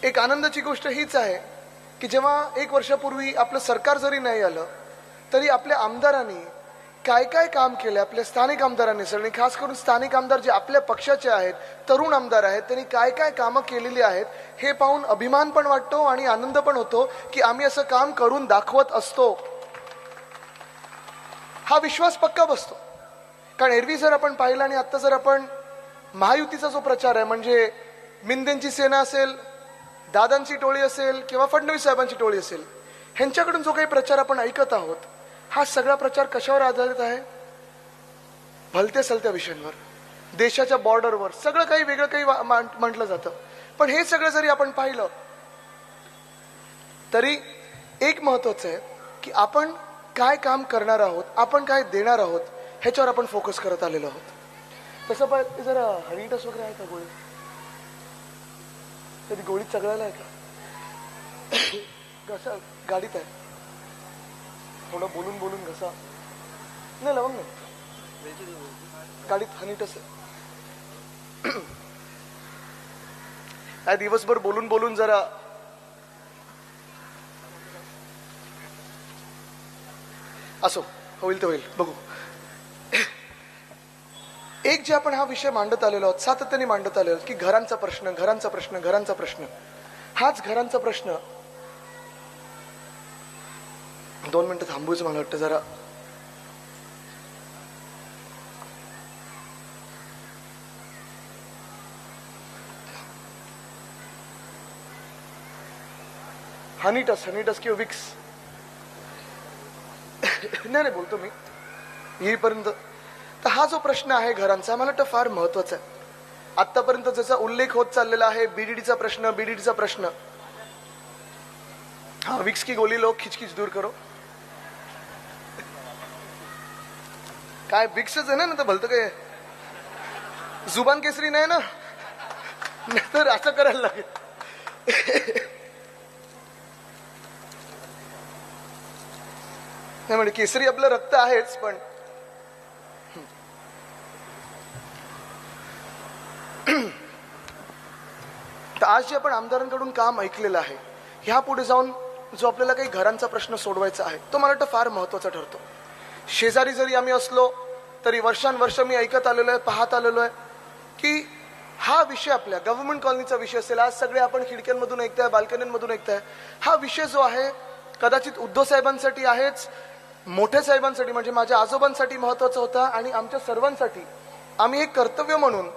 एक आनंदाची गोष्ट हीच आहे की जेव्हा 1 वर्षापूर्वी आपलं सरकार जरी नाही आलं तरी आपल्या आमदारांनी काय काय काम केले, आपल्या स्थानिक आमदारांनी आणि खास करून स्थानिक आमदार जे आपल्या पक्षाचे आहेत, तरुण आमदार आहेत, त्यांनी काय काय कामं केलेली आहेत हे पाहून अभिमान पण वाटतो आणि आनंद पण होतो की आम्ही असं काम करून दाखवत असतो. हा विश्वास पक्का बसतो. कारण एरवी जर आपण पाहिलं आणि आता जर आपण महायुतीचा जो प्रचार आहे म्हणजे मिंदेंची सेना असेल, दादांची टोळी असेल किंवा फडणवीस साहेबांची टोळी असेल, ह्यांच्याकडून जो काही प्रचार आपण ऐकत आहोत हा सगळा प्रचार कशावर आधारित आहे? भलत्या सलत्या विषयांवर, देशाच्या बॉर्डरवर सगळं काही वेगळं काही म्हटलं जातं. पण हे सगळं जरी आपण पाहिलं तरी एक महत्वाचं आहे की आपण काय काम करणार आहोत, आपण काय देणार आहोत ह्याच्यावर आपण फोकस करत आलेलो आहोत. तसं पाहिजे जरा हरिटस वगैरे आहे का गोळी? कधी गोळीत चगळायला आहे का? घसा गाडीत आहे, थोडं बोलून बोलून घसा नाही लवंग नाही, गाडीत हनीटस आहे. दिवसभर बोलून बोलून जरा असो, होईल तर होईल, बघू. एक जे आपण हा विषय मांडत आलेलो आहोत, सातत्याने मांडत आलेलो आहोत की घरांचा प्रश्न, घरांचा प्रश्न, घरांचा प्रश्न. हाच घरांचा प्रश्न 2 मिनिटं थांबूच मला वाटतं जरा. हनीटस किंवा विक्स नाही बोलतो मी येईपर्यंत. तर हा जो प्रश्न आहे घरांचा मला वाटतं फार महत्वाचा आहे. आतापर्यंत ज्याचा उल्लेख होत चाललेला आहे बीडीडीचा प्रश्न. हाँ विक्स की गोली लो, खिचखिच दूर करो. काय विक्सच आहे ना, तर भलतं काय जुबान केसरी नाही ना, तर असं करायला लागेल. नाही म्हणजे केसरी आपलं रक्त आहेच, पण तर आज जे आपण आमदारांकडून काम ऐकलेलं आहे ह्या पुढे जाऊन जो आपल्याला काही घरांचा प्रश्न सोडवायचा आहे तो मला वाटतं फार महत्वाचा ठरतो. शेजारी जरी आम्ही असलो तरी वर्षानुवर्ष मी ऐकत आलेलो आहे, पाहत आलेलो आहे की हा विषय आपल्या गव्हर्नमेंट कॉलनीचा विषय असेल, आज सगळे आपण खिडक्यांमधून ऐकताय, बाल्कनीमधून ऐकताय, हा विषय जो आहे कदाचित उद्धव साहेबांसाठी आहेच, मोठ्या साहेबांसाठी म्हणजे माझ्या आजोबांसाठी महत्वाचा होता आणि आमच्या सर्वांसाठी आम्ही एक कर्तव्य म्हणून